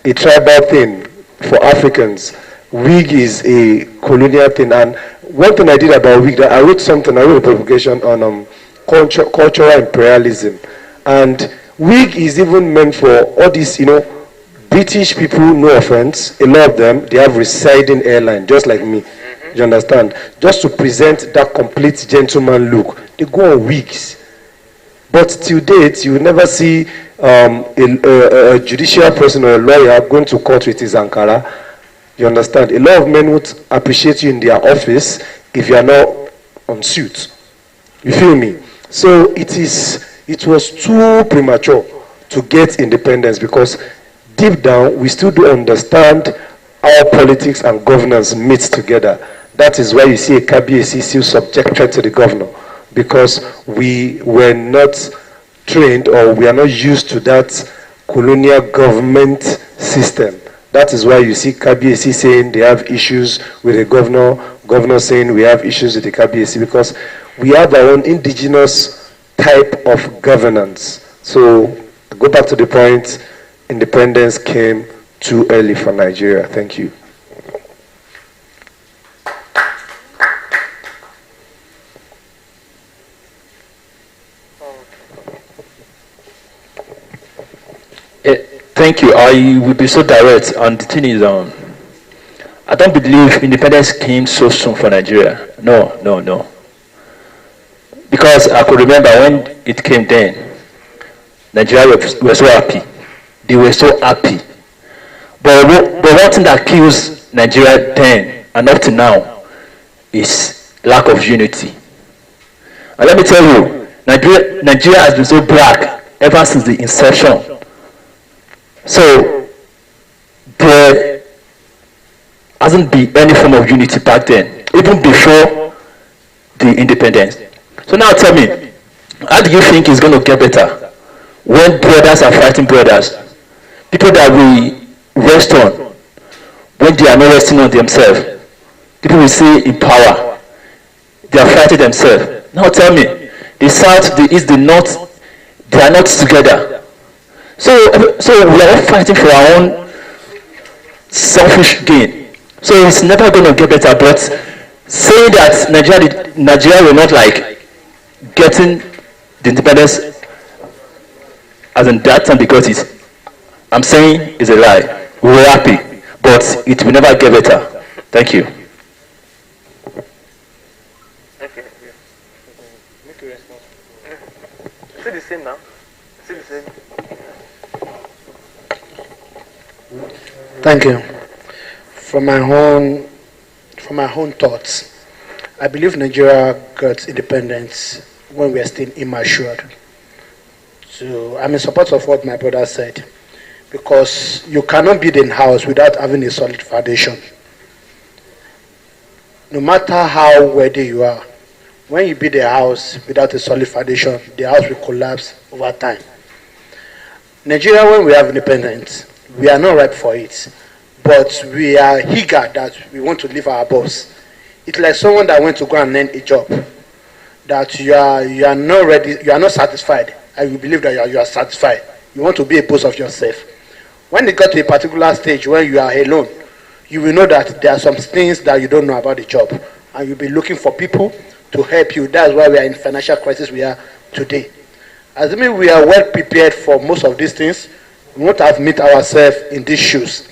a tribal thing for Africans. Wig is a colonial thing. And one thing I did about wig, I wrote a publication on cultural imperialism. And wig is even meant for all these, British people, no offense, a lot of them, they have residing airline, just like me. You understand? Just to present that complete gentleman look, they go on wigs. But till date, you will never see a judicial person or a lawyer going to court with his Ankara. You understand? A lot of men would appreciate you in their office if you are not on suit. You feel me? So it was too premature to get independence, because deep down we still do understand how politics and governance meet together. That is why you see a KBAC still subjected to the governor, because we were not trained, or we are not used to that colonial government system. That is why you see KBAC saying they have issues with the governor saying we have issues with the KBAC, because we have our own indigenous type of governance. So, to go back to the point, independence came too early for Nigeria. Thank you. Thank you. I will be so direct. And the thing is, I don't believe independence came so soon for Nigeria. No. Because I could remember when it came then, Nigeria were so happy. They were so happy. But one thing that kills Nigeria then and up to now is lack of unity. And let me tell you, Nigeria has been so black ever since the inception. So there hasn't been any form of unity back then, even before the independence. So now tell me, how do you think it's going to get better when brothers are fighting brothers? People that we rest on, when they are not resting on themselves, people we see in power, they are fighting themselves. Now tell me, the South, the East, the North, they are not together. So we are all fighting for our own selfish gain. So it's never going to get better. But saying that Nigeria will not like getting the independence as in that time, because I'm saying is a lie. We were happy, but it will never get better. Thank you. Okay. Make a response. Is it the same now? Is it the same? Thank you. From my own thoughts, I believe Nigeria got independence when we are still immature. So I'm in support of what my brother said, because you cannot build a house without having a solid foundation. No matter how wealthy you are, when you build a house without a solid foundation, the house will collapse over time. Nigeria, when we have independence, we are not ripe for it, but we are eager that we want to leave our boss. It's like someone that went to go and learn a job, that you are not ready, you are not satisfied, and you believe that you are satisfied. You want to be a boss of yourself. When you get to a particular stage where you are alone, you will know that there are some things that you don't know about the job, and you'll be looking for people to help you. That's why we are in financial crisis we are today. Assuming we are well prepared for most of these things, we won't have met ourselves in these shoes.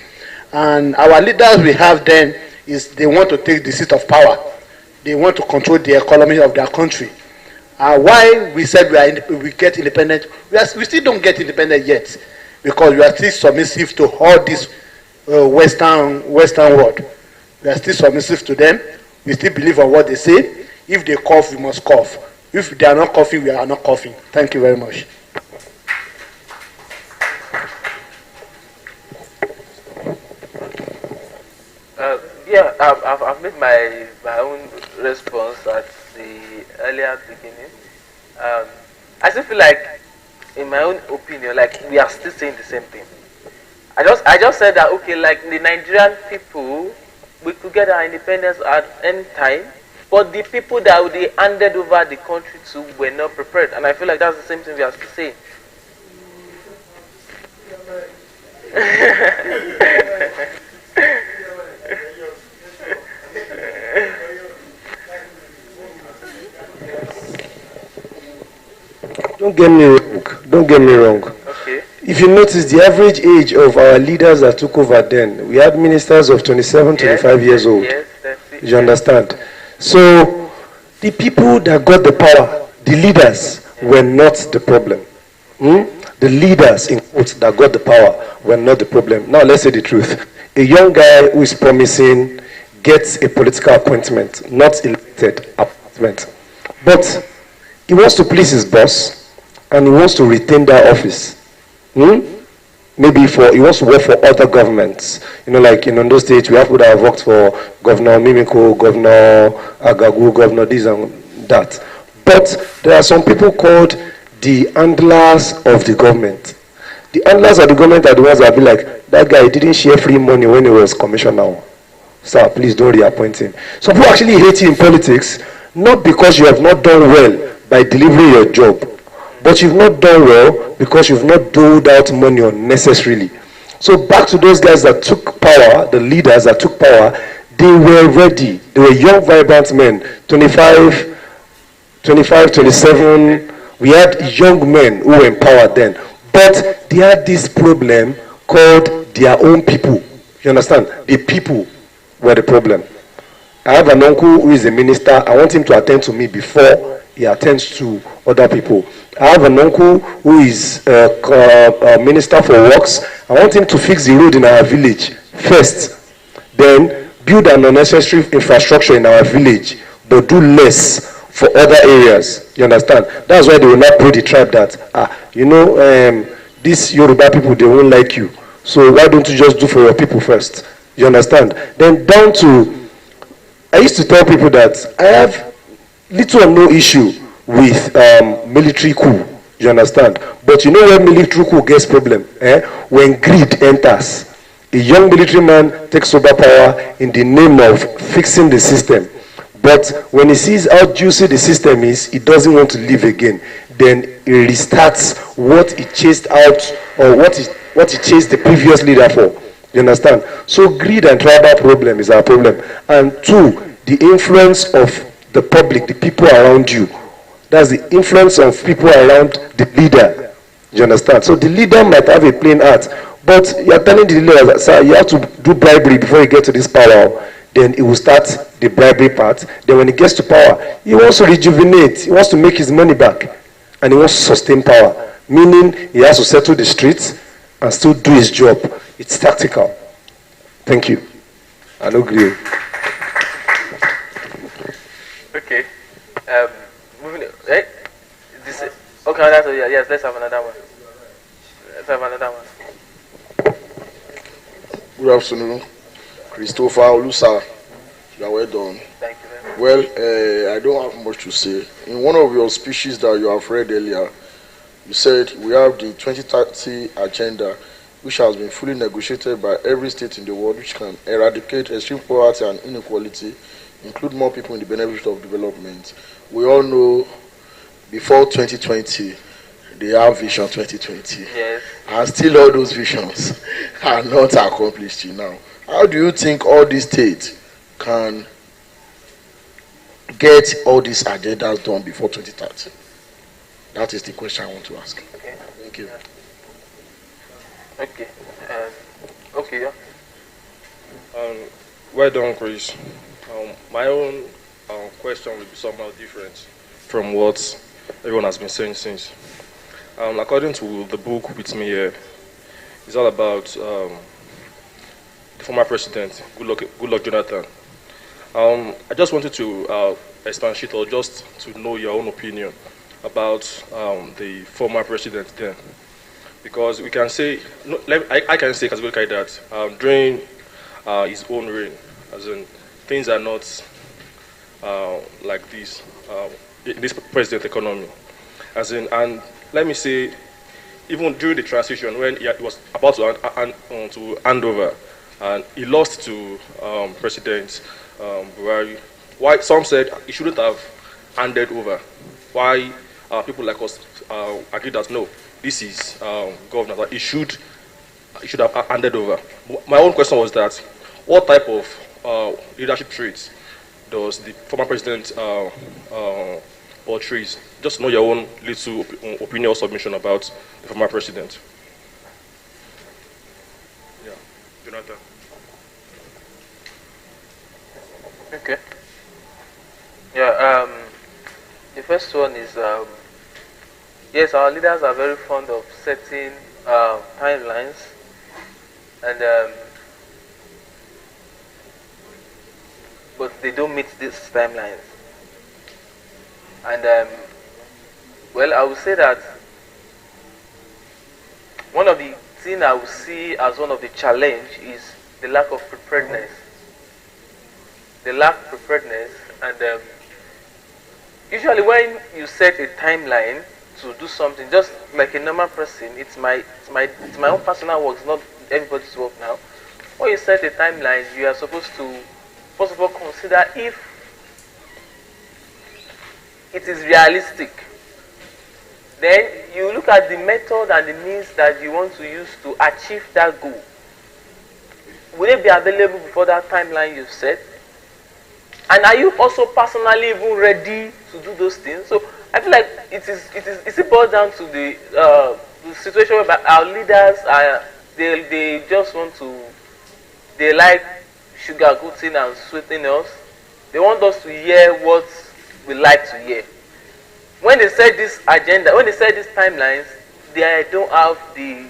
And our leaders we have then is they want to take the seat of power. They want to control the economy of their country. Why we said we get independent, we still don't get independent yet, because we are still submissive to all this Western world. We are still submissive to them. We still believe on what they say. If they cough, we must cough. If they are not coughing, we are not coughing. Thank you very much. I've made my own response at the earlier beginning. I still feel like, in my own opinion, like we are still saying the same thing. I just said that, okay, like the Nigerian people, we could get our independence at any time, but the people that they handed over the country to were not prepared, and I feel like that's the same thing we are still saying. Don't get me wrong. Don't get me wrong. Okay. If you notice, the average age of our leaders that took over then, we had ministers of 27, 25 years old. Yes, that's it. You understand? So, the people that got the power, the leaders, were not the problem. The leaders, in quotes, that got the power were not the problem. Now, let's say the truth. A young guy who is promising gets a political appointment, not elected appointment. But he wants to please his boss, and he wants to retain that office. Maybe he wants to work for other governments. You know, like in Ondo State, we have people that have worked for Governor Mimiko, Governor Agagu, Governor this and that. But there are some people called the handlers of the government. The handlers of the government are the ones that be like, that guy didn't share free money when he was commissioner. Sir, please don't reappoint him. Some people actually hate you in politics, not because you have not done well by delivering your job, but you've not done well because you've not doled out money unnecessarily. So back to those guys that took power, the leaders that took power, they were ready. They were young, vibrant men, 25, 27. We had young men who were in power then. But they had this problem called their own people. You understand? The people were the problem. I have an uncle who is a minister. I want him to attend to me before he attends to other people. I have an uncle who is a minister for works. I want him to fix the road in our village first. Then build an unnecessary infrastructure in our village, but do less for other areas. You understand? That's why they will not put the tribe that, these Yoruba people, they won't like you. So why don't you just do for your people first? You understand? Then down to, I used to tell people that I have little or no issue with military coup. You understand? But you know where military coup gets problem? When greed enters. A young military man takes over power in the name of fixing the system. But when he sees how juicy the system is, he doesn't want to live again. Then he restarts what he chased out, or what he chased the previous leader for. You understand? So greed and tribal problem is our problem. And two, the influence of the public, the people around you. That's the influence of people around the leader. You understand? So the leader might have a plain heart, but you're telling the leader that, sir, you have to do bribery before you get to this power. Then he will start the bribery part. Then when he gets to power, he wants to rejuvenate. He wants to make his money back. And he wants to sustain power. Meaning he has to settle the streets and still do his job. It's tactical. Thank you. I agree. Okay. Moving. Right? Okay, that's yes. Let's have another one. Let's have another one. Good afternoon, Christopher Olusa. You are well done. Thank you very much. Well, I don't have much to say. In one of your speeches that you have read earlier, you said we have the 2030 agenda, which has been fully negotiated by every state in the world, which can eradicate extreme poverty and inequality, include more people in the benefit of development. We all know before 2020, they have Vision 2020. Yes. And still all those visions are not accomplished till now. How do you think all these states can get all these agendas done before 2030? That is the question I want to ask. Okay. Thank you. Okay. Okay. Yeah. Well done, Chris. My own question will be somehow different from what everyone has been saying since. According to the book with me here, it's all about the former president, Goodluck Jonathan. I just wanted to expatiate or just to know your own opinion about the former president then. Because we can say, I can say categorically that during his own reign, as in things are not like this in this present economy. As in, and let me say, even during the transition when he was about to hand over, and he lost to President Buhari. Why some said he shouldn't have handed over. Why people like us agree that no, this is governor, that he should he should have handed over. My own question was that, what type of leadership traits does the former president portrays? Just know your own little opinion or submission about the former president. Yeah, Jonathan. Okay. Yeah. The first one is yes, our leaders are very fond of setting timelines, and but they don't meet these timelines. And well, I would say that one of the things I would see as one of the challenge is the lack of preparedness. The lack of preparedness, and usually when you set a timeline to do something, just like a normal person, it's my own personal work, it's not everybody's work now. When you set a timeline, you are supposed to first of all consider if it is realistic. Then you look at the method and the means that you want to use to achieve that goal. Will it be available before that timeline you've set? And are you also personally even ready to do those things? So I feel like it boils down to the situation where our leaders are they just want to, they like sugarcoating and sweetening us. They want us to hear what we like to hear. When they set this agenda, when they set these timelines, they don't have the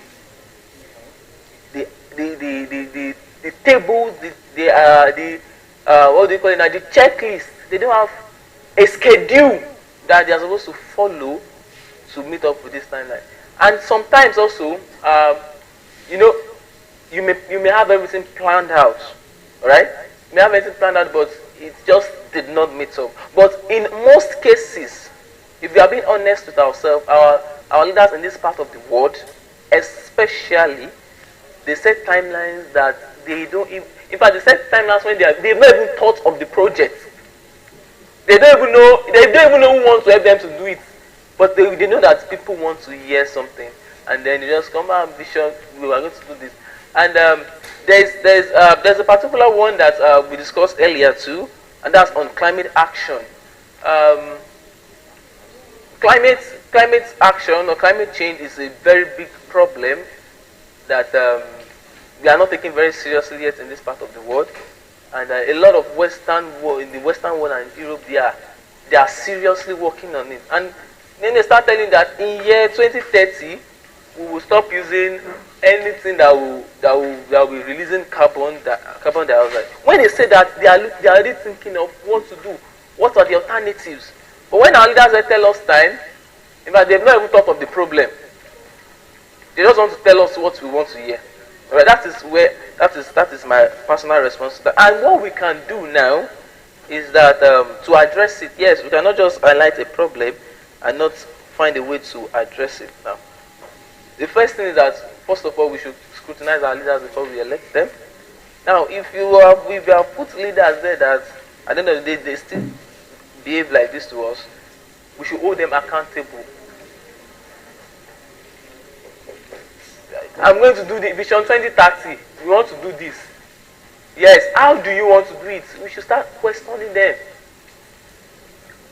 tables, what do you call it now? The checklist. They don't have a schedule that they are supposed to follow to meet up with this timeline. And sometimes also, you may have everything planned out, all right? You may have everything planned out, but it just did not meet up. But in most cases, if we are being honest with ourselves, our leaders in this part of the world, especially, they set timelines that they don't even, in fact, they set timelines when they've not even thought of the project. They don't even know who wants to help them to do it. But they know that people want to hear something. And then you just come out, vision, we are going to do this. And there's a particular one that we discussed earlier too, and that's on climate action. Climate action or climate change is a very big problem that we are not taking very seriously yet in this part of the world. And a lot of in the Western world and Europe, they are seriously working on it. And then they start telling that in year 2030, we will stop using anything that will be releasing carbon dioxide. When they say that, they are already thinking of what to do. What are the alternatives? But when our leaders tell us time, in fact, they've not even thought of the problem. They just want to tell us what we want to hear. Right, that is my personal response to that. And what we can do now is that to address it, yes, we cannot just highlight a problem and not find a way to address it now. The first thing is that, first of all, we should scrutinize our leaders before we elect them. Now, if you have put leaders there that at the end of the day they still behave like this to us, we should hold them accountable. I'm going to do the Vision 2030. We want to do this. Yes, how do you want to do it? We should start questioning them.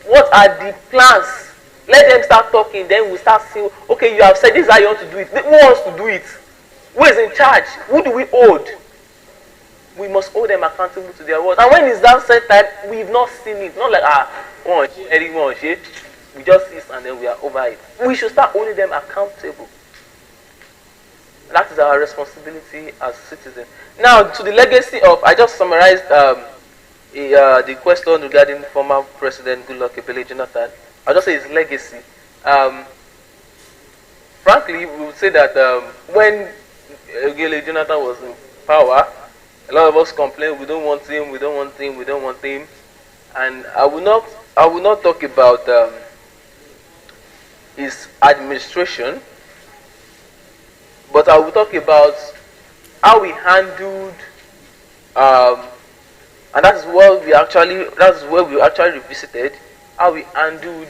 What are the plans? Let them start talking, then we'll start saying, okay, you have said this is how you want to do it. Who wants to do it? Who is in charge? Who do we hold? We must hold them accountable to their words. And when it's that set time, we've not seen it. Not like, we just see it and then we are over it. We should start holding them accountable. That is our responsibility as citizens. Now, to the legacy of, I just summarized the question regarding former President Goodluck Ebele Jonathan. I'll just say his legacy. Frankly, we would say that when Ebele Jonathan was in power, a lot of us complained, we don't want him, we don't want him, we don't want him. And I will not talk about his administration, but I will talk about how we handled, and that's where we actually revisited how we handled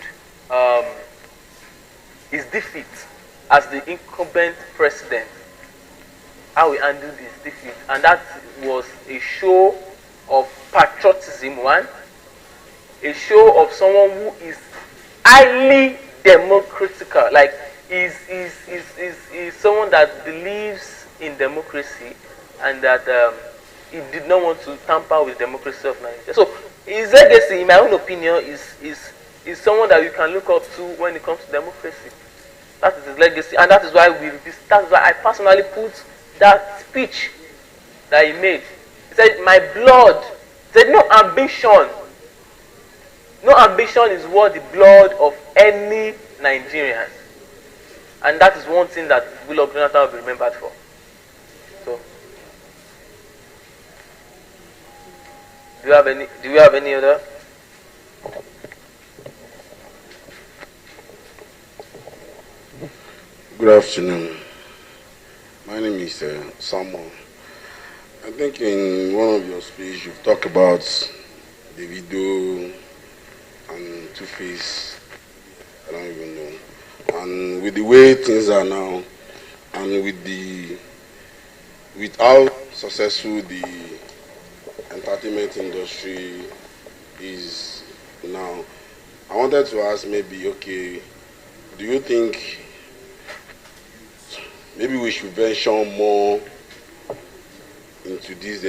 his defeat as the incumbent president. how we handled this defeat, and that was a show of patriotism. One, a show of someone who is highly democratical, like is someone that believes in democracy and that he did not want to tamper with democracy of Nigeria. So his legacy, in my own opinion, is someone that you can look up to when it comes to democracy. That is his legacy, and that is why that's why I personally put that speech that he made. He said, "My blood." He said, "No ambition. No ambition is worth the blood of any Nigerian." And that is one thing that Goodluck Jonathan will be remembered for. So, do you have any other? Good afternoon. My name is Samuel. I think in one of your speeches you've talked about Davido and Two-Face. I don't even know. And with the way things are now, and with how successful the entertainment industry is now, I wanted to ask maybe, okay, do you think maybe we should venture more into this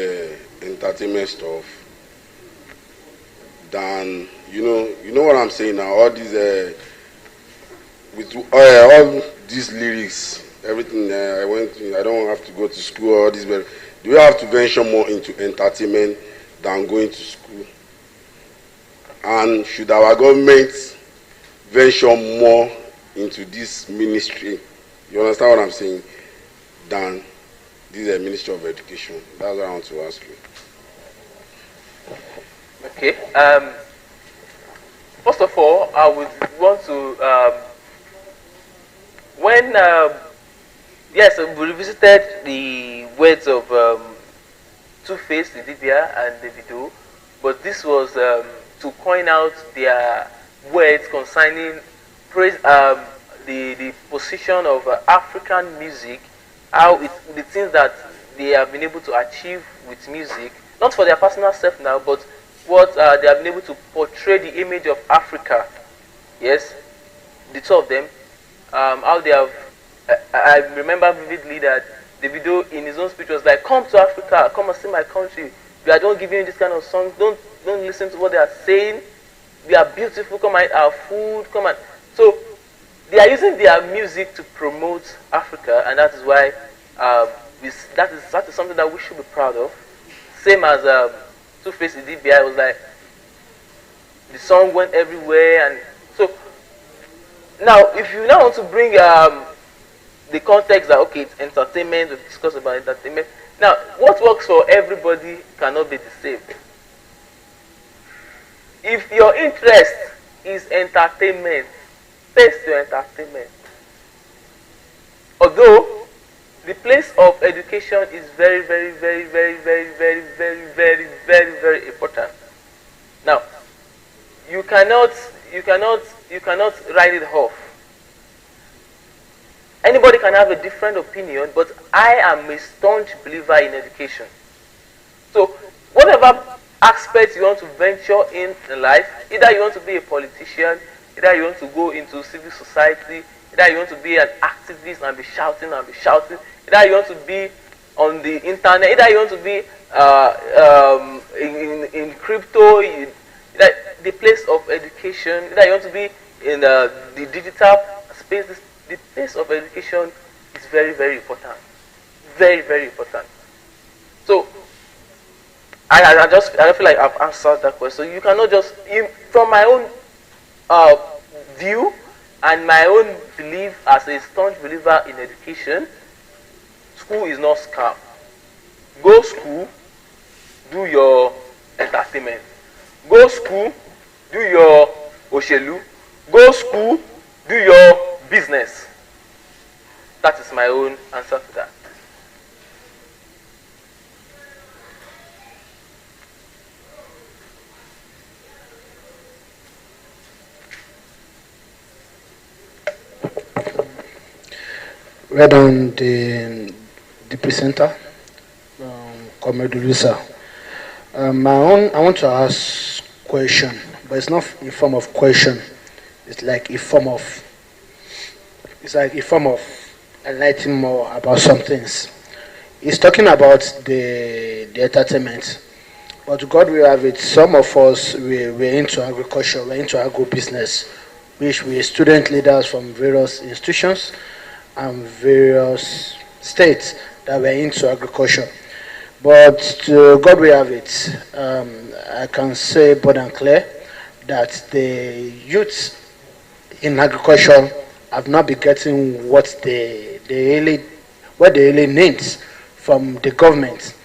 entertainment stuff than you know what I'm saying now? All these with all these lyrics, everything. I don't have to go to school. All this, but do we have to venture more into entertainment than going to school? And should our government venture more into this ministry? You understand what I'm saying? Than this Ministry of Education. That's what I want to ask you. Okay. First of all, I would want to yes, we revisited the words of Two-Face, the Dibia, and Davido, but this was to coin out their words concerning praise. The position of African music, how the things that they have been able to achieve with music, not for their personal self now, but what they have been able to portray the image of Africa. Yes, the two of them, how they have. I remember vividly that Davido in his own speech was like, "Come to Africa, come and see my country. We are don't giving you this kind of songs. Don't listen to what they are saying. We are beautiful. Come and eat our food. Come and." So they are using their music to promote Africa, and that is why that is something that we should be proud of. Same as Two-Face DBI was like, the song went everywhere, and so now if you now want to bring the context that okay, it's entertainment, we've discussed about entertainment. Now, what works for everybody cannot be the same. If your interest is entertainment, taste your entertainment. Although the place of education is very, very, very, very, very, very, very, very, very, very important. Now, you cannot write it off. Anybody can have a different opinion, but I am a staunch believer in education. So, whatever aspect you want to venture in life, either you want to be a politician, either you want to go into civil society, either you want to be an activist and be shouting, either you want to be on the internet, either you want to be in crypto, the place of education, either you want to be in the digital space, the place of education is very, very important. Very, very important. So, I feel like I've answered that question. You cannot just, from my own view and my own belief as a staunch believer in education, school is not scam. Go school, do your entertainment. Go school, do your oshelu. Go school, do your business. That is my own answer to that. Read on the the presenter, Comrade Luisa. I want to ask question, but it's not in form of question. It's like a form of enlightening more about some things. He's talking about the entertainment. But God will have it, some of us, we're into agriculture, we're into agro-business, which we're student leaders from various institutions and various states that we're into agriculture. But God will have it, I can say bold and clear that the youth in agriculture have not been getting what they really need from the government.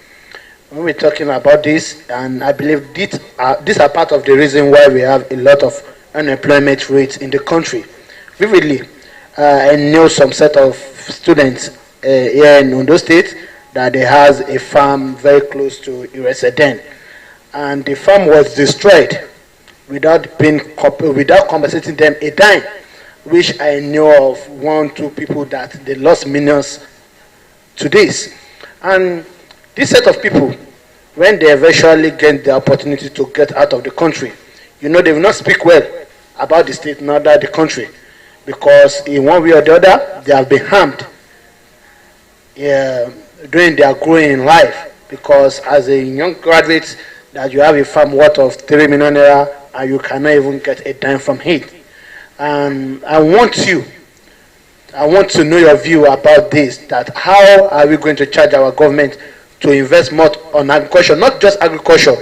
When we're talking about this, and I believe these are part of the reason why we have a lot of unemployment rates in the country. Vividly, I know some set of students here in Ondo State that they has a farm very close to Ireseden, and the farm was destroyed without compensating them a dime, which I know of 1-2 people that they lost millions to this. And this set of people, when they eventually get the opportunity to get out of the country, they will not speak well about the state nor the country, because in one way or the other, they have been harmed during their growing in life. Because as a young graduate, that you have a farm worth of 3 million naira and you cannot even get a dime from it. And I want to know your view about this, that how are we going to charge our government to invest more on agriculture, not just agriculture,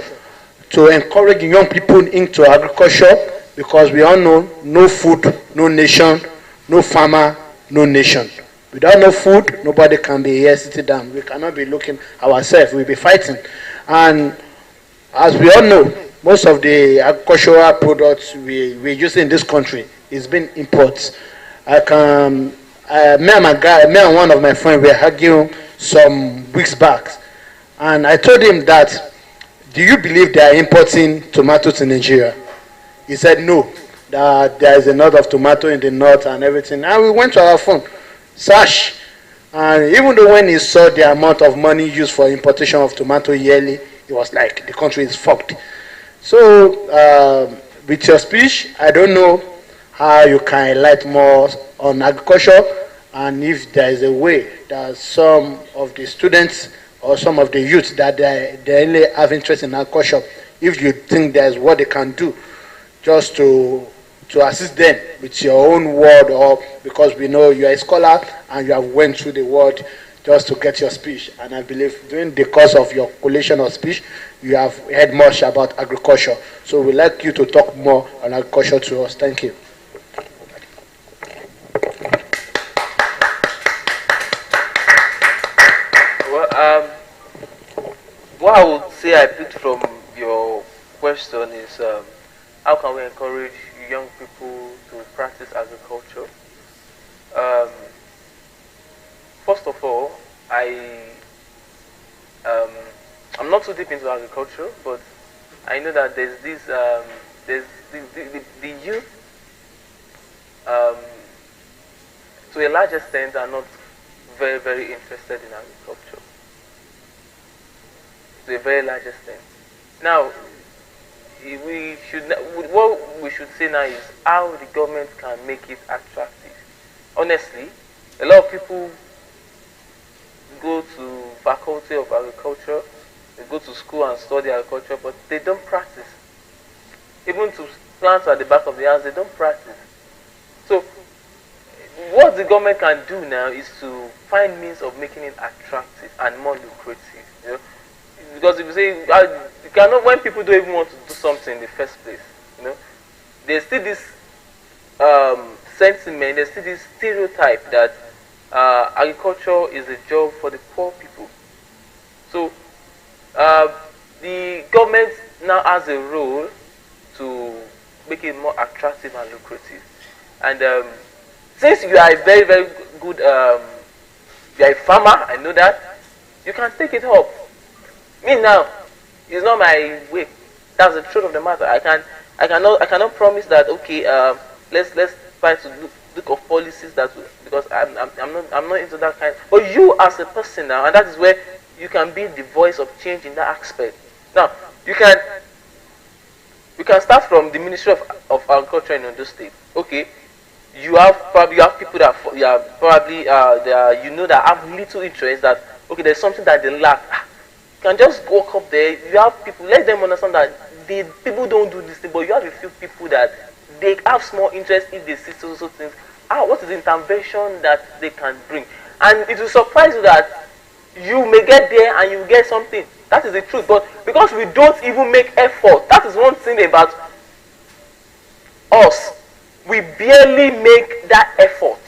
to encourage young people into agriculture, because we all know no food, no nation, no farmer, no nation. Without no food, nobody can be here sitting down. We cannot be looking ourselves, we'll be fighting. And as we all know, most of the agricultural products we use in this country is being imports. Me and one of my friends were arguing some weeks back, and I told him that, do you believe they are importing tomatoes in Nigeria? He said no, that there is a lot of tomato in the north and everything. And we went to our phone, search, and even though when he saw the amount of money used for importation of tomato yearly, it was like the country is fucked. So with your speech, I don't know how you can enlighten more on agriculture, and if there is a way that some of the students or some of the youth that they really have interest in agriculture, if you think there's what they can do just to assist them with your own word, or because we know you are a scholar and you have went through the word just to get your speech. And I believe during the course of your collation of speech, you have heard much about agriculture. So we'd like you to talk more on agriculture to us. Thank you. Well, what I would say I picked from your question is, how can we encourage young people to practice agriculture? First of all, I'm not too deep into agriculture, but I know that there's the youth, to a large extent, are not very, very interested in agriculture. To a very large extent. Now, what we should say now is how the government can make it attractive. Honestly, a lot of people go to faculty of agriculture, they go to school and study agriculture, but they don't practice. Even to plant at the back of the house, they don't practice. So, what the government can do now is to find means of making it attractive and more lucrative. Because if you say, you cannot, when people don't even want to do something in the first place, there's still this sentiment, there's still this stereotype that agriculture is a job for the poor people. So the government now has a role to make it more attractive and lucrative. And since you are a very, very good, you are a farmer, I know that, you can take it up. Me now, it's not my way. That's the truth of the matter. I cannot promise that. Okay, let's try to think of policies that because I'm not into that kind. But you as a person now, and that is where you can be the voice of change in that aspect. Now you can start from the Ministry of Agriculture in Ondo State. Okay, you have people that they are, that have little interest, that okay, there's something that they lack. You can just walk up there. You have people, let them understand that people don't do this thing, but you have a few people that they have small interest if they see so things. What is the intervention that they can bring? And it will surprise you that you may get there and you will get something. That is the truth. But because we don't even make effort, that is one thing about us. We barely make that effort.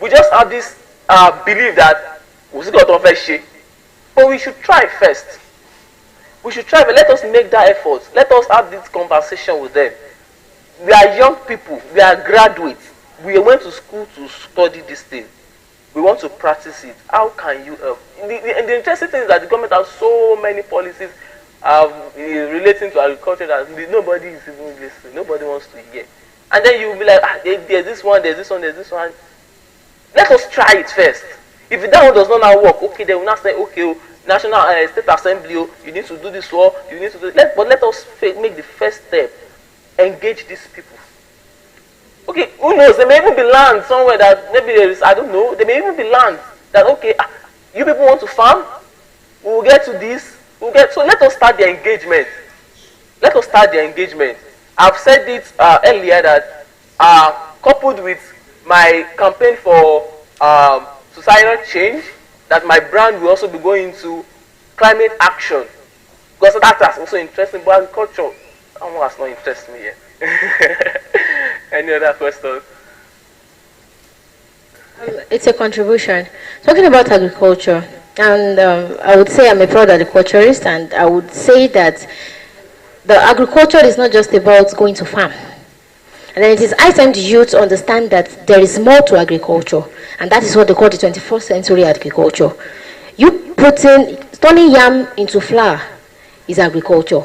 We just have this belief that we got to first shit. But we should try first. We should try, but let us make that effort. Let us have this conversation with them. We are young people. We are graduates. We went to school to study this thing. We want to practice it. How can you help? The interesting thing is that the government has so many policies relating to agriculture that nobody is even listening. Nobody wants to hear. And then you'll be like, there's this one, there's this one, there's this one. Let us try it first. If that one does not now work, okay, then we'll not say, okay, National State Assembly, you need to do this or you need to do it. But let us make the first step. Engage these people. Okay, who knows? There may even be land somewhere that maybe there is, I don't know. There may even be land that, okay, you people want to farm? We'll get to this. So let us start the engagement. Let us start the engagement. I've said it earlier that coupled with my campaign for societal change, that my brand will also be going into climate action. Because that's also interesting, but agriculture, that one has not interested me yet. Any other questions? It's a contribution. Talking about agriculture, and I would say I'm a proud agriculturist, and I would say that the agriculture is not just about going to farm. And then it is high time the youth understand that there is more to agriculture, and that is what they call the 21st century agriculture. You turning yam into flour is agriculture.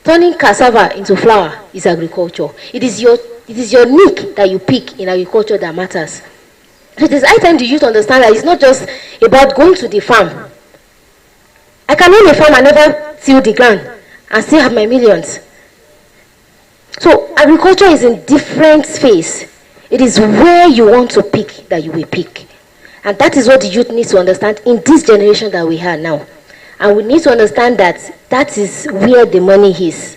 Turning cassava into flour is agriculture. It is your niche that you pick in agriculture that matters. So it is high time the youth understand that it's not just about going to the farm. I can own a farm and never till the ground and still have my millions. So agriculture is in different phase. It is where you want to pick that you will pick. And that is what the youth needs to understand in this generation that we have now. And we need to understand that that is where the money is.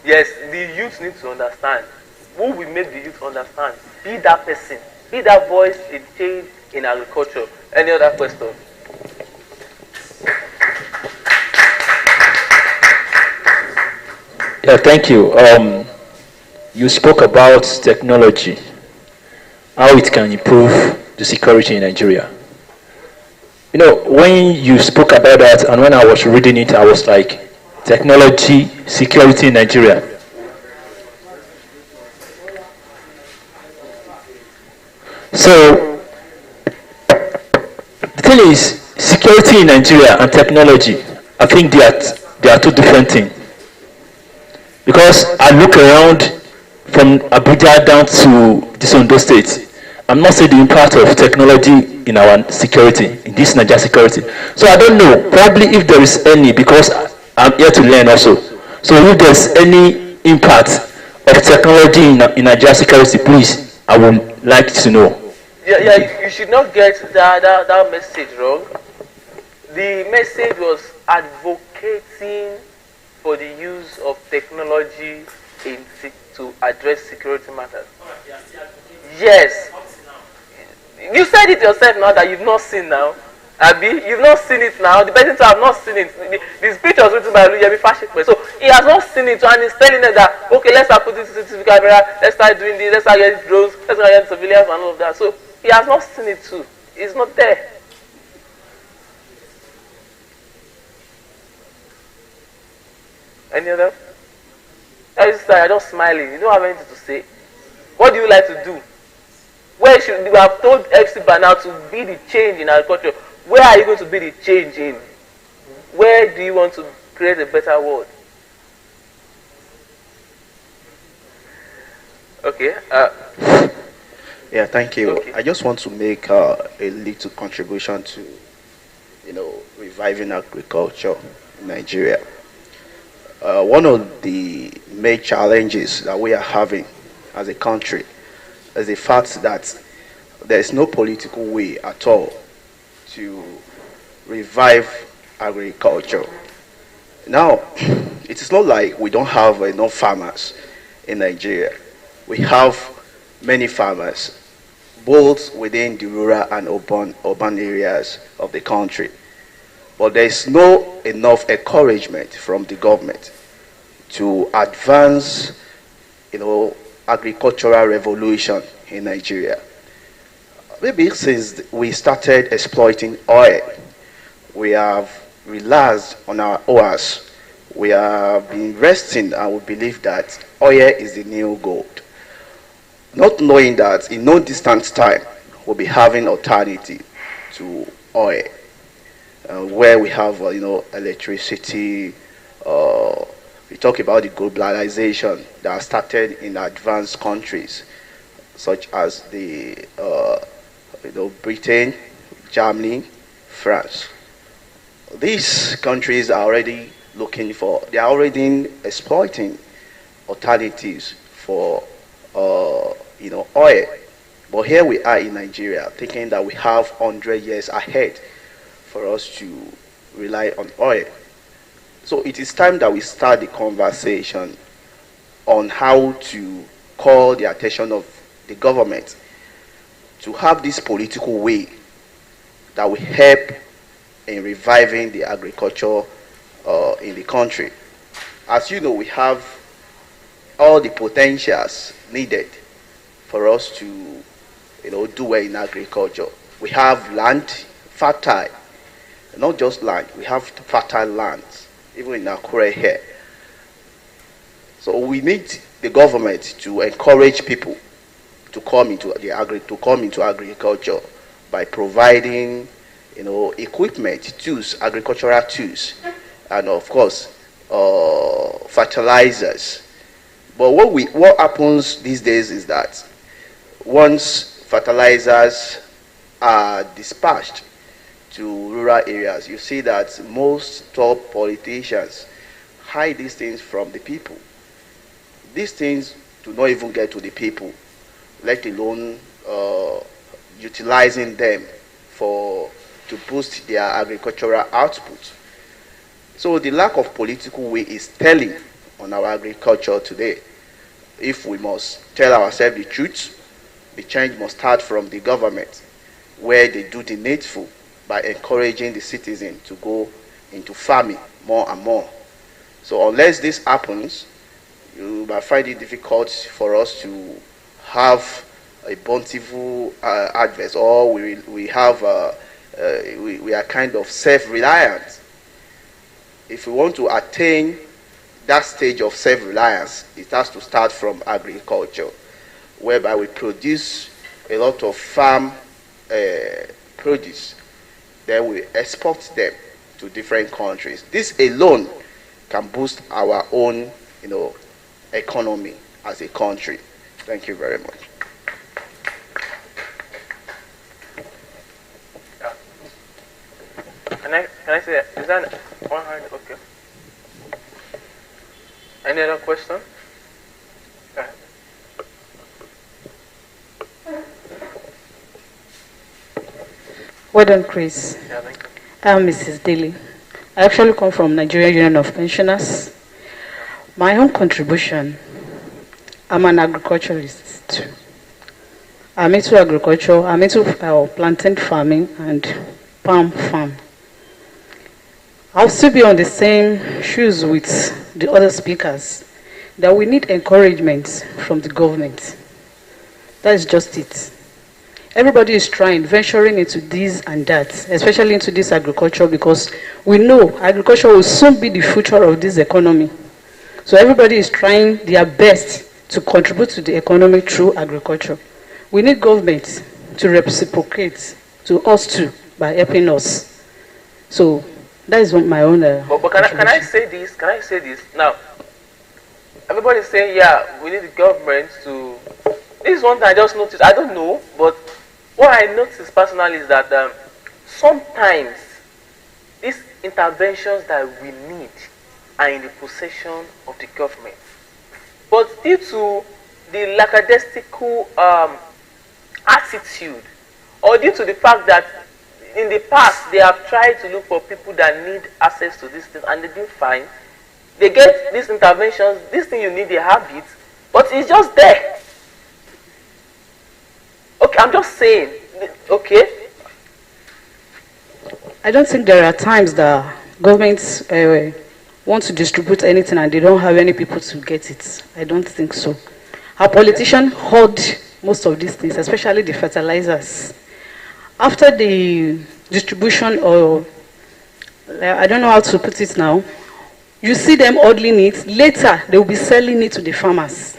Yes, the youth need to understand. Who will make the youth understand? Be that person. Be that voice in change in agriculture. Any other question? Yeah, thank you. You spoke about technology, how it can improve the security in Nigeria. You know, when you spoke about that and when I was reading it, I was like, technology, security in Nigeria. So, the thing is, security in Nigeria and technology, I think they are two different things. Because I look around from Abuja down to this Ondo State, I'm not seeing the impact of technology in our security, in this Nigeria security. So I don't know, probably if there is any, because I'm here to learn also. So if there's any impact of technology in Nigeria security, please, I would like to know. Yeah, you should not get that message wrong. The message was advocating for the use of technology to address security matters. Yes. You said it yourself now that you've not seen now. Abi, you've not seen it now. The person to have not seen it. The speech was written by Oluyemi Fashikpe. So he has not seen it, and he's telling them that, okay, let's start putting CCTV camera, let's start doing this, let's start getting drones, let's start getting surveillance and all of that. So he has not seen it too. It's not there. Any other? I'm just smiling. You don't have anything to say. What do you like to do? Where should we have told FC by now to be the change in agriculture? Where are you going to be the change in? Where do you want to create a better world? Okay. Yeah, thank you. Okay. I just want to make a little contribution to, reviving agriculture in Nigeria. One of the main challenges that we are having as a country is the fact that there is no political way at all to revive agriculture. Now, it is not like we don't have enough farmers in Nigeria. We have many farmers, both within the rural and urban areas of the country. But there is no enough encouragement from the government to advance, agricultural revolution in Nigeria. Maybe since we started exploiting oil, we have relaxed on our oars. We have been resting and we believe that oil is the new gold. Not knowing that in no distant time, we'll be having alternative to oil, where we have, electricity. We talk about the globalization that started in advanced countries, such as the, Britain, Germany, France. These countries are already they are already exploiting alternatives for, oil. But here we are in Nigeria, thinking that we have 100 years ahead for us to rely on oil. So it is time that we start the conversation on how to call the attention of the government to have this political way that will help in reviving the agriculture in the country. As you know, we have all the potentials needed for us to, do well in agriculture. We have land, fertile, not just land, we have fertile lands, even in Akure here. So we need the government to encourage people to come into agriculture by providing, equipment, tools, agricultural tools, and of course, fertilizers. But what happens these days is that once fertilizers are dispatched to rural areas, you see that most top politicians hide these things from the people. These things do not even get to the people, let alone utilizing them to boost their agricultural output. So the lack of political will is telling on our agriculture today. If we must tell ourselves the truth, the change must start from the government, where they do the needful by encouraging the citizen to go into farming more and more. So unless this happens, you might find it difficult for us to have a bountiful harvest, or we are kind of self-reliant. If we want to attain that stage of self-reliance, it has to start from agriculture, whereby we produce a lot of farm produce, then we export them to different countries. This alone can boost our own, economy as a country. Thank you very much. Can I say, is that one hand? Okay. Any other question? Go ahead. Well done, Chris. Yeah, thank you. I'm Mrs. Daly. I actually come from Nigerian Union of Pensioners. My own contribution, I'm an agriculturalist. I'm into agriculture, I'm into plantain farming and palm farm. I'll still be on the same shoes with the other speakers, that we need encouragement from the government. That is just it. Everybody is trying, venturing into this and that, especially into this agriculture, because we know agriculture will soon be the future of this economy. So everybody is trying their best to contribute to the economy through agriculture. We need government to reciprocate to us too by helping us. So that is my own. But can I say this? Can I say this now? Everybody is saying, yeah, we need the government to this is one thing I just noticed. I don't know, but what I noticed personally is that sometimes these interventions that we need are in the possession of the government. But due to the lackadaisical attitude, or due to the fact that in the past they have tried to look for people that need access to these things and they didn't find, they get these interventions, this thing you need, they have it, but it's just there. Okay, I'm just saying, okay? I don't think there are times that governments want to distribute anything and they don't have any people to get it. I don't think so. Our politicians hoard most of these things, especially the fertilizers. After the distribution, or I don't know how to put it now, you see them hoarding it. Later, they will be selling it to the farmers.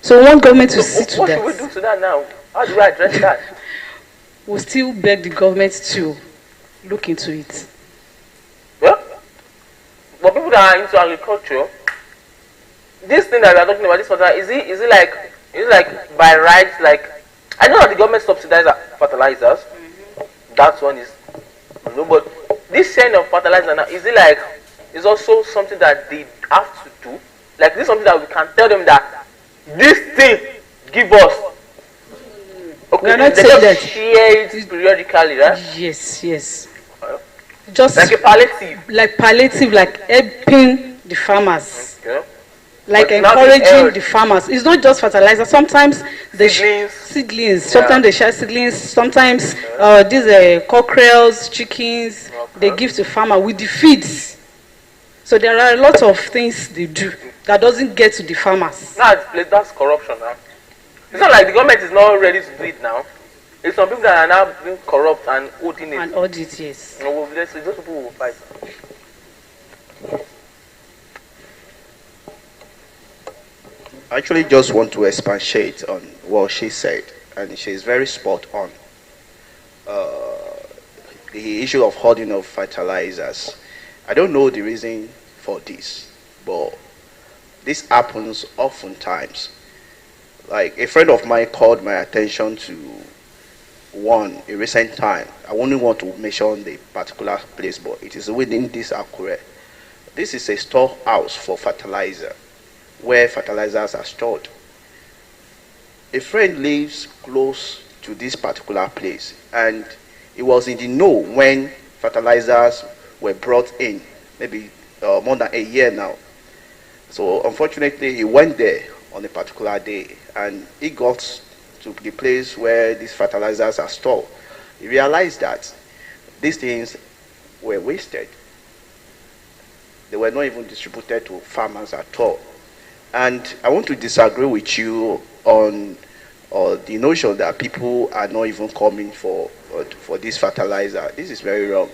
So we want government to see to what that. What should we do to that now? How do I address that? We'll still beg the government to look into it. Well, but people that are into agriculture, this thing that we are talking about, this fertilizer, is it like by rights? Like, I know that the government subsidizes fertilizers. That one is, but this kind of fertilizer now, is it like, is also something that they have to do? Like, this is something that we can tell them that this thing give us. Okay, we are not they saying just that. share it periodically, right? Yes, yes. Just like a palliative. Like palliative, like helping the farmers. Okay. Like But not encouraging the farmers. It's not just fertilizer. Sometimes they seedlings. Sometimes they share seedlings. Sometimes these cockerels, chickens, they give to farmer with the feeds. So there are a lot of things they do that doesn't get to the farmers. That's corruption now. It's not like the government is not ready to do it now. It's some people that are now being corrupt and holding it. And audit, yes. Those people will fight. I actually just want to expatiate on what she said, and she's very spot on. The issue of hoarding of fertilizers. I don't know the reason for this, but this happens oftentimes. Like, a friend of mine called my attention to a recent time. I only want to mention the particular place, but it is within this Akure. This is a storehouse for fertilizer, where fertilizers are stored. A friend lives close to this particular place, and he was in the know when fertilizers were brought in, maybe more than a year now. So unfortunately, he went there on a particular day, and he got to the place where these fertilizers are stored. He realized that these things were wasted. They were not even distributed to farmers at all. And I want to disagree with you on the notion that people are not even coming for this fertilizer. This is very wrong.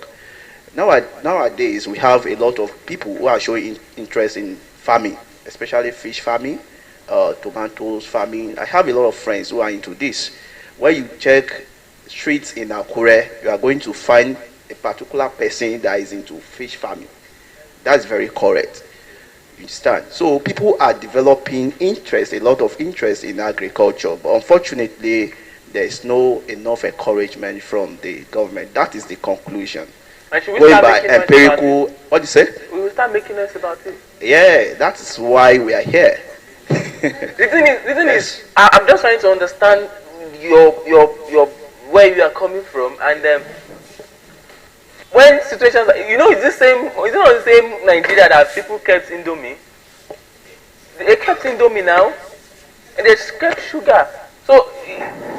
Nowadays, we have a lot of people who are showing interest in farming, especially fish farming, tomatoes farming. I have a lot of friends who are into this. When you check streets in Akure, you are going to find a particular person that is into fish farming. That's very correct. You understand? So people are developing interest, a lot of interest in agriculture, but unfortunately, there is no enough encouragement from the government. That is the conclusion. And should we Going start by making noise empirical, about it? what do you say? We will start making noise about it. Yeah, that is why we are here. The thing is, I'm just trying to understand your where you are coming from, and when situations, it's not the same Nigeria that people kept Indomie. They kept Indomie now, and they kept sugar. So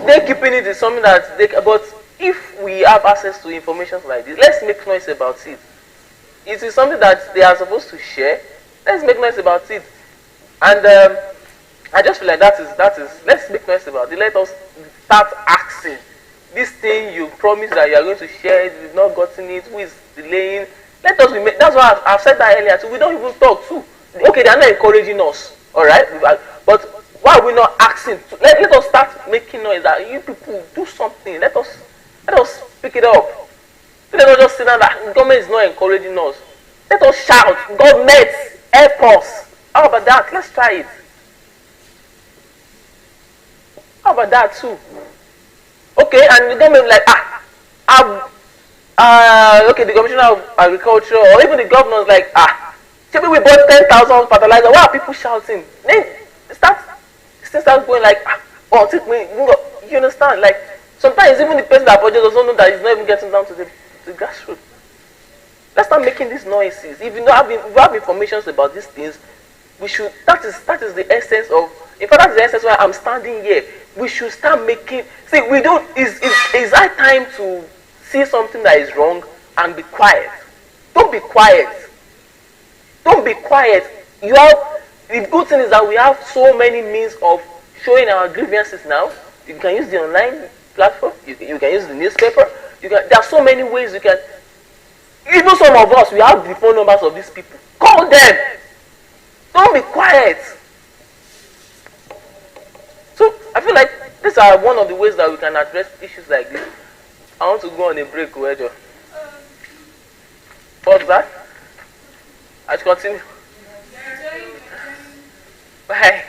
they keeping it is something that but if we have access to information like this, let's make noise about it. It is something that they are supposed to share. Let's make noise about it. And I just feel like that is let's make noise about it. Let us start asking. This thing you promised that you are going to share it, you've not gotten it, who is delaying? Let us be that's why I've said that earlier too. We don't even talk too. Okay, they are not encouraging us, alright? But why are we not asking? Let us start making noise that you people do something. Let us pick it up. Let us just sit down that the government is not encouraging us. Let us shout, government, help us. How about that? Let's try it. How about that too? Okay, and the government like, okay, the Commissioner of Agriculture or even the governors like, maybe we bought 10,000 fertilizer. Why are people shouting? Then starts going like, you understand? Like sometimes even the person that purchases doesn't know that he's not even getting down to the grassroots. Let's start making these noises. If you have information about these things, we should. That is the essence of. In fact, that's the essence why I'm standing here. We should start making. See, we don't. Is our time to see something that is wrong and be quiet. Don't be quiet. Don't be quiet. The good thing is that we have so many means of showing our grievances now. You can use the online platform. You can use the newspaper. There are so many ways you can. Even some of us, we have the phone numbers of these people. Call them. Don't be quiet. So I feel like these are one of the ways that we can address issues like this. I want to go on a break, Wejo. What's that? I should continue. Bye.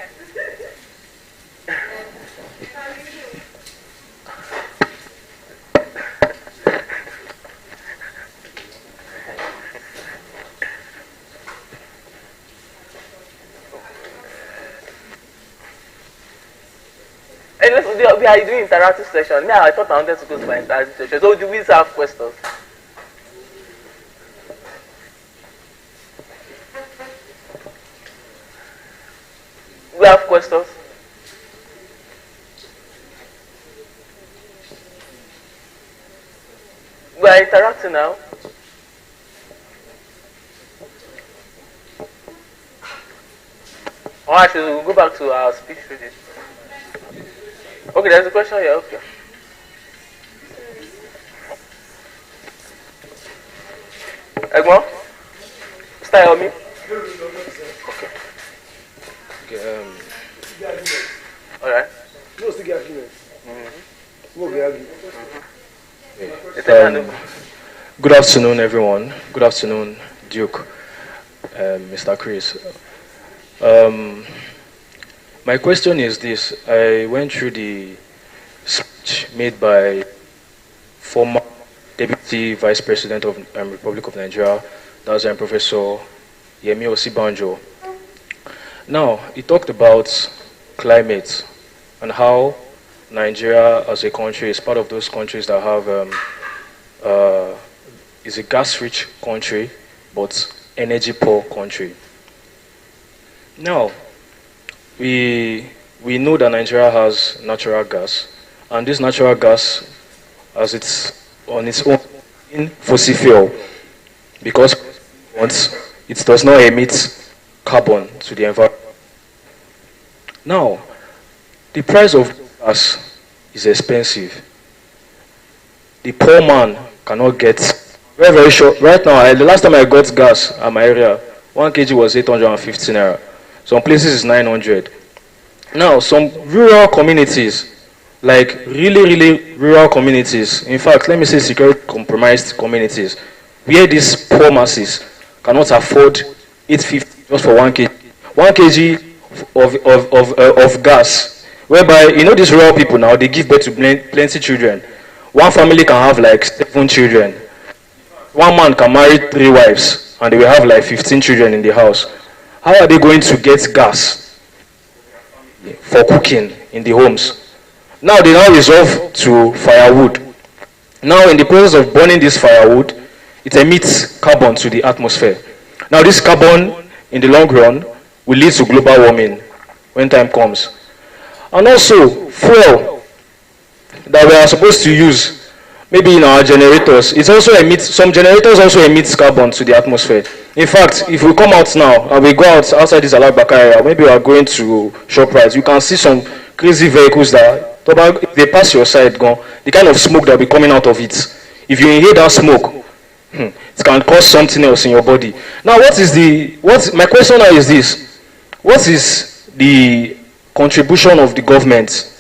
And we are doing interactive session. Yeah, I thought I wanted to go to my interactive session. So do we have questions? We have questions. We are interacting now. Or actually, we'll go back to our speech reading. Okay, there's a question here. Okay. Egmont? Stay on me. Okay. Alright. Good afternoon, everyone. Good afternoon, Duke, Mr. Chris. My question is this. I went through the speech made by former Deputy Vice President of Republic of Nigeria, that's Professor Yemi Osibanjo. Now, he talked about climate and how Nigeria as a country is part of those countries that have, is a gas-rich country, but energy-poor country. Now, we know that Nigeria has natural gas, and this natural gas, as it's on its own fossil fuel, because it does not emit carbon to the environment. Now, the price of gas is expensive. The poor man cannot get. Very, very short. Right now, the last time I got gas at my area, 1 kg was 850 naira. Some places is 900. Now, some rural communities, like really rural communities, in fact, let me say security compromised communities, where these poor masses cannot afford 850 just for 1 kg. 1 kg of gas, whereby, you know, these rural people now, they give birth to plenty children. One family can have like 7 children. One man can marry 3 wives, and they will have like 15 children in the house. How are they going to get gas for cooking in the homes? Now they now resort to firewood. Now in the process of burning this firewood, it emits carbon to the atmosphere. Now this carbon, in the long run, will lead to global warming when time comes. And also, fuel that we are supposed to use, maybe in our generators, some generators also emit carbon to the atmosphere. In fact, if we come out now and we go outside this Alabaka area, maybe we are going to ShopRite, you can see some crazy vehicles that, if they pass your side, the kind of smoke that will be coming out of it. If you inhale that smoke, it can cause something else in your body. Now, my question now is this. What is the contribution of the government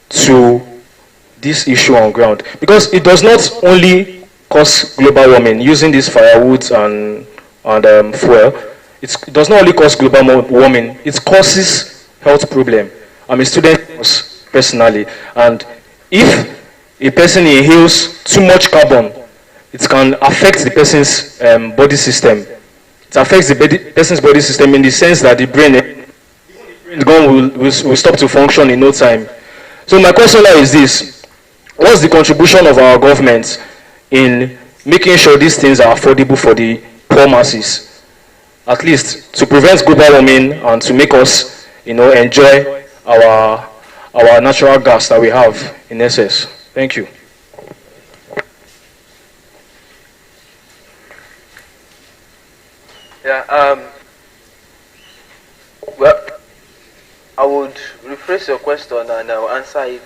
to this issue on ground? Because it does not only cause global warming, using these firewood and fuel, it does not only cause global warming, it causes health problem. I'm a student personally. And if a person inhales too much carbon, it can affect the person's body system. It affects the person's body system in the sense that the brain will stop to function in no time. So my question now is this: what's the contribution of our government in making sure these things are affordable for the poor masses, at least to prevent global warming and to make us, enjoy our natural gas that we have in excess? Thank you. Yeah. Well, I would rephrase your question and I'll answer it.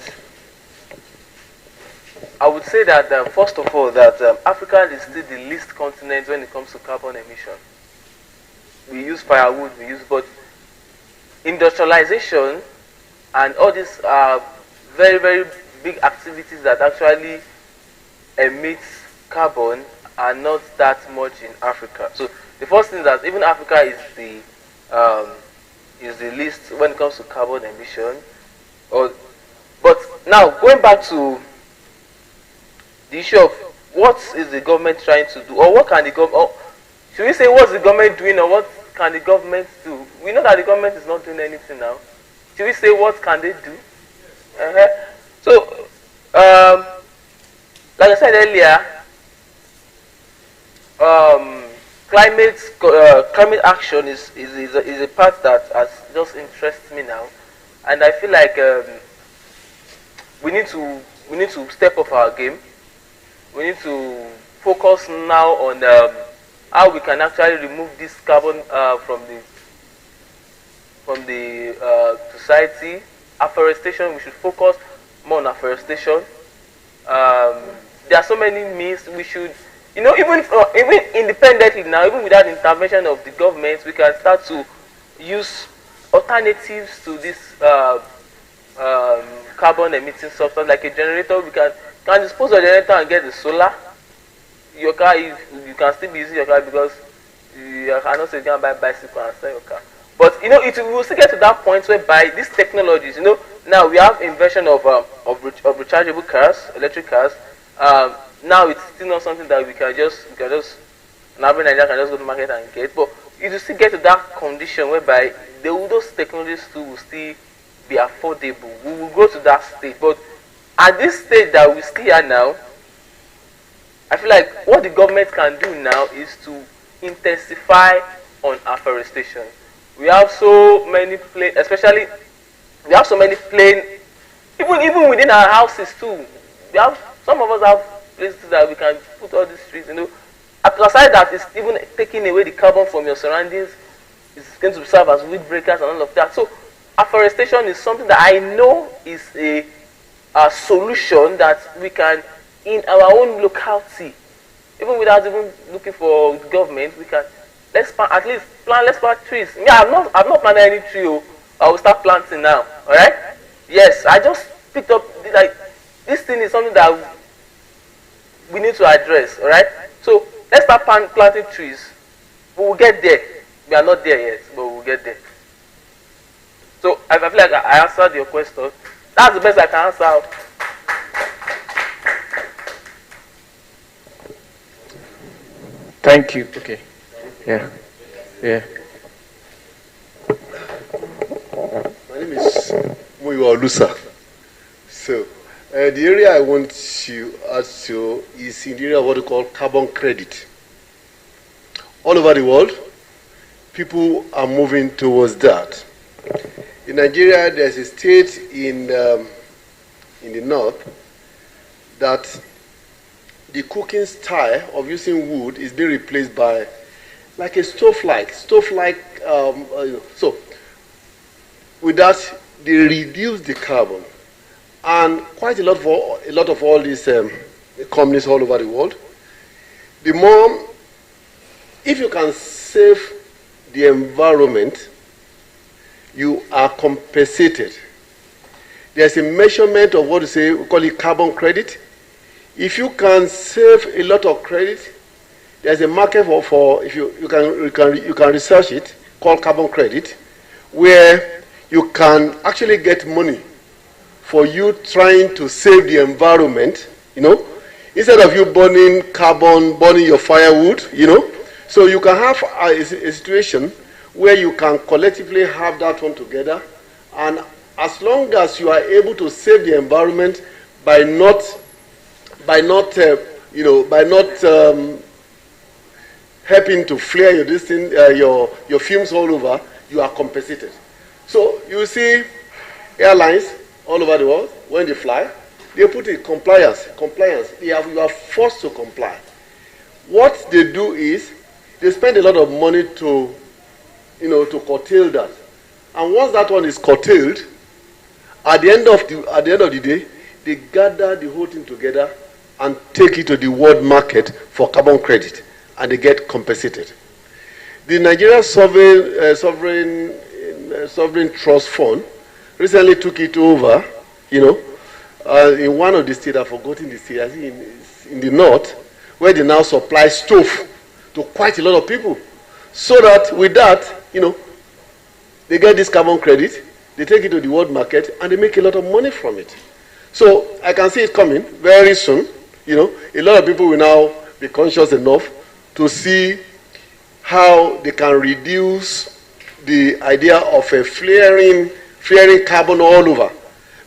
I would say that first of all, that Africa is still the least continent when it comes to carbon emission. We use firewood, but industrialization and all these very, very big activities that actually emit carbon are not that much in Africa. So the first thing is that even Africa is the least when it comes to carbon emission. But now going back to the issue of what is the government trying to do, or what can the government, should we say what's the government doing, or what can the government do? We know that the government is not doing anything now. Should we say what can they do? So, like I said earlier, climate action is a part that has just interests me now, and I feel like we need to step up our game. We need to focus now on how we can actually remove this carbon from the society. Afforestation, we should focus more on afforestation. There are so many means we should, even independently now, even without intervention of the government, we can start to use alternatives to this carbon emitting substance, like a generator. We can dispose of the generator and get the solar. Your car, you can still be using your car because you cannot say you can buy a bicycle and sell your car. But it will still get to that point whereby these technologies, now we have invention of rechargeable cars, electric cars. Now it's still not something that we can just an average Nigerian can just go to the market and get. But it will still get to that condition whereby those technologies too will still be affordable. We will go to that stage. But at this stage that we still are now, I feel like what the government can do now is to intensify on afforestation. We have so many especially we have so many even within our houses too. Some of us have places that we can put all these trees. Aside that, it's even taking away the carbon from your surroundings. It's going to serve as weed breakers and all of that. So afforestation is something that I know is a solution that we can, in our own locality, even without even looking for government, we can let's plant trees. Yeah, I've not planted any tree. I will start planting now. All right? Yes, I just picked up this thing is something that we need to address. All right? So let's start planting trees. We will get there. We are not there yet, but we will get there. So I feel like I answered your question. That's the best I can answer. Thank you. Okay. Yeah. My name is Muyiwa Olusa. So, the area I want to ask you is in the area of what we call carbon credit. All over the world, people are moving towards that. In Nigeria, there's a state in the north that the cooking style of using wood is being replaced by like a stove-like. So with that, they reduce the carbon, and quite a lot of all these companies all over the world. The more, if you can save the environment, you are compensated. There's a measurement of what we call it carbon credit. If you can save a lot of credit, there's a market for if you can research it, called carbon credit, where you can actually get money for you trying to save the environment, instead of you burning carbon, burning your firewood, So you can have a situation where you can collectively have that one together, and as long as you are able to save the environment by not helping to flare your fumes all over, you are compensated. So you see airlines all over the world, when they fly, they put in compliance. You are forced to comply. What they do is they spend a lot of money to curtail that. And once that one is curtailed, at the end of the day, they gather the whole thing together and take it to the world market for carbon credit, and they get compensated. The Nigeria Sovereign Trust Fund recently took it over, in one of the states, I've forgotten the state, I think in the north, where they now supply stove to quite a lot of people. So that with that, they get this carbon credit, they take it to the world market, and they make a lot of money from it. So I can see it coming very soon. A lot of people will now be conscious enough to see how they can reduce the idea of a flaring carbon all over,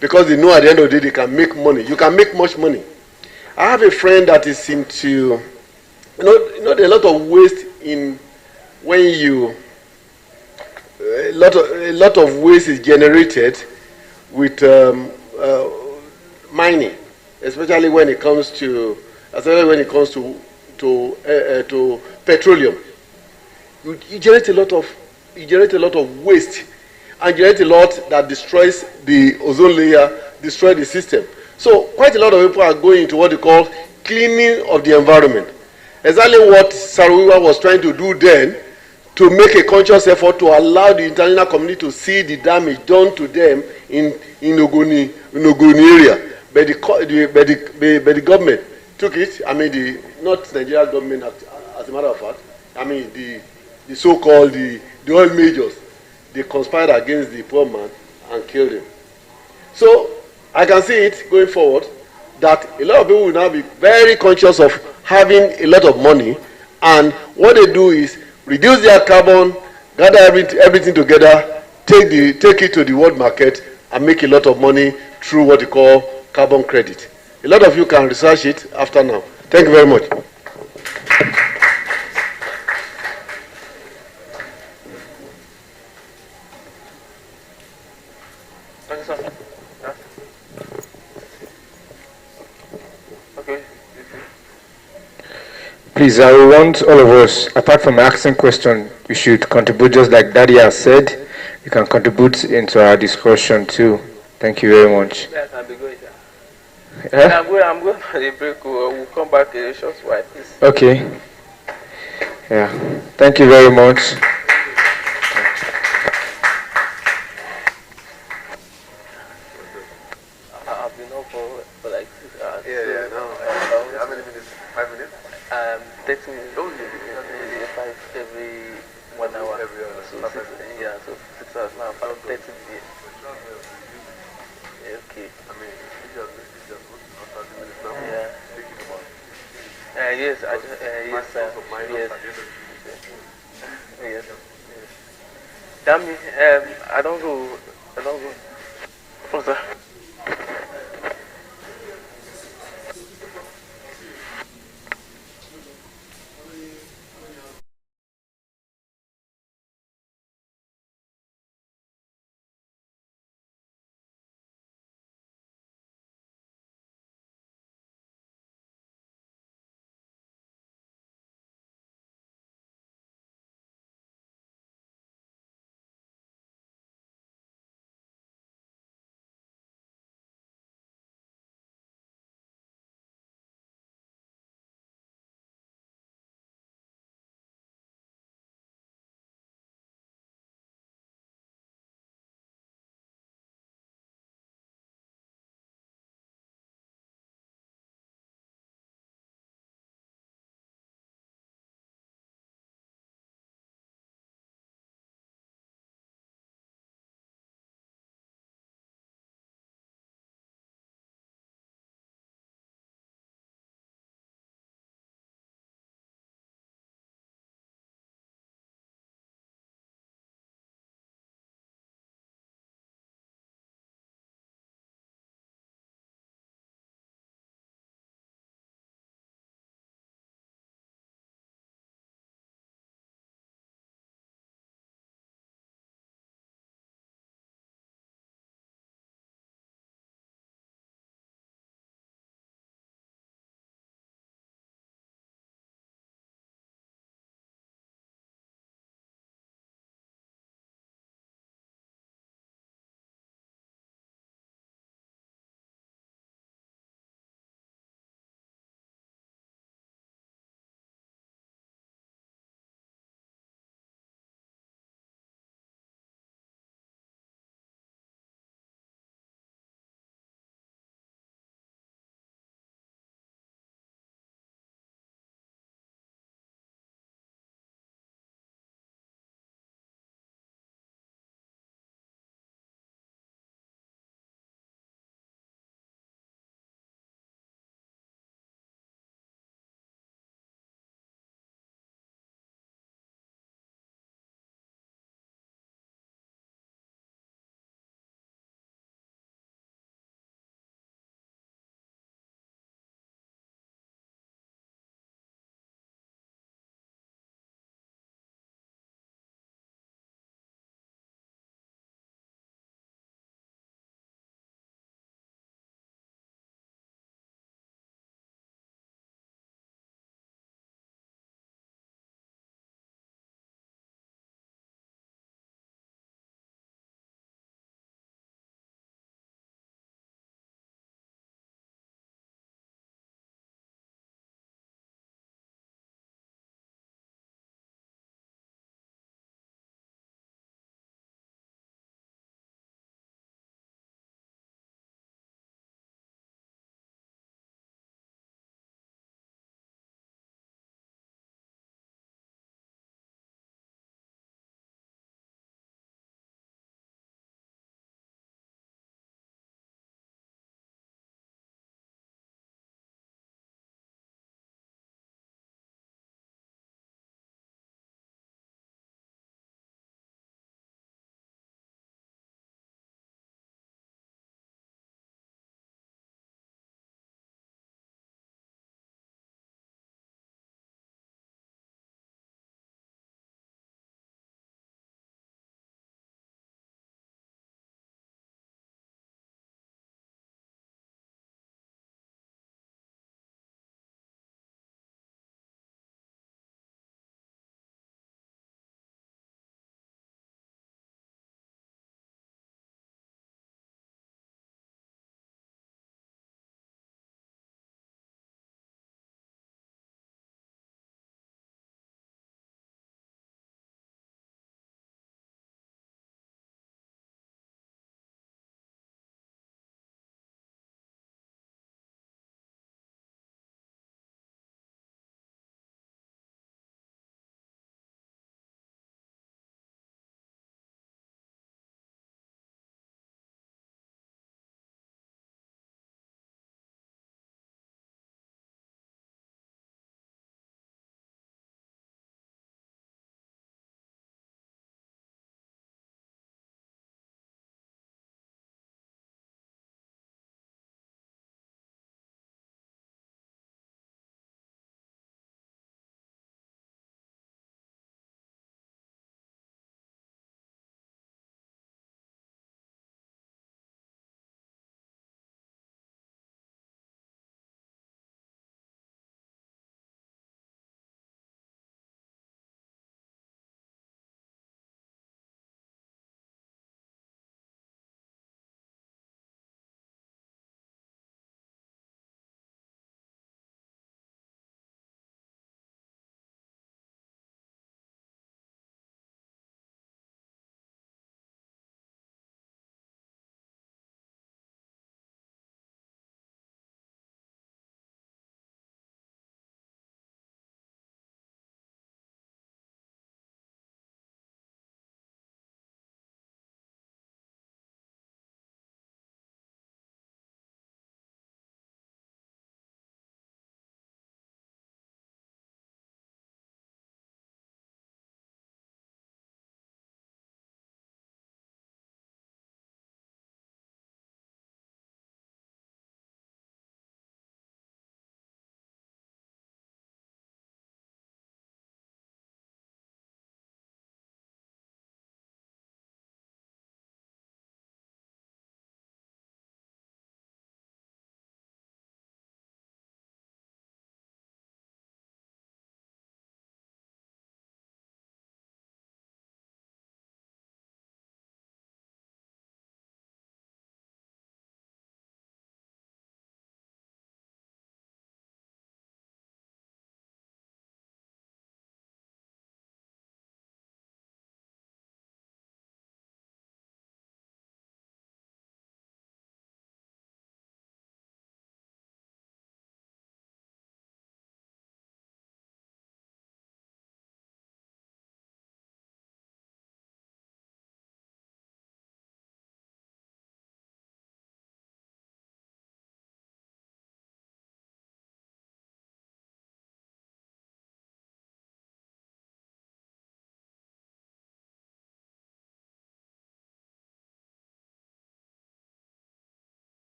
because they know at the end of the day they can make money. You can make much money. I have a friend that is into, there are a lot of waste in when you, a lot of waste is generated with mining, especially when it comes to petroleum. You generate a lot of waste, and generate a lot that destroys the ozone layer, destroy the system. So quite a lot of people are going into what they call cleaning of the environment. Exactly what Saro-Wiwa was trying to do then, to make a conscious effort to allow the international community to see the damage done to them in Ogoni area. But the government took it. I mean, not Nigeria government, as a matter of fact. I mean, the so-called the oil majors, they conspired against the poor man and killed him. So I can see it going forward that a lot of people will now be very conscious of having a lot of money, and what they do is reduce their carbon, gather everything together, take it to the world market, and make a lot of money through what they call carbon credit. A lot of you can research it after now. Thank you very much. Please, I want all of us, apart from asking questions, you should contribute just like Daddy has said. You can contribute into our discussion too. Thank you very much. Yes, I'll be going there. I'm going for the break. We'll come back in a short while, please. Okay. Yeah. Thank you very much. I've been up for like 6 hours. Yeah, no. How many minutes? 5 minutes? 30 minutes. Oh, yeah. 5 every 1 hour. Every hour. So 6 hours now. 30 minutes. Okay. I mean, if you are not 30 minutes now, take it about. Yes, yes. Damn me, I don't go. What's that?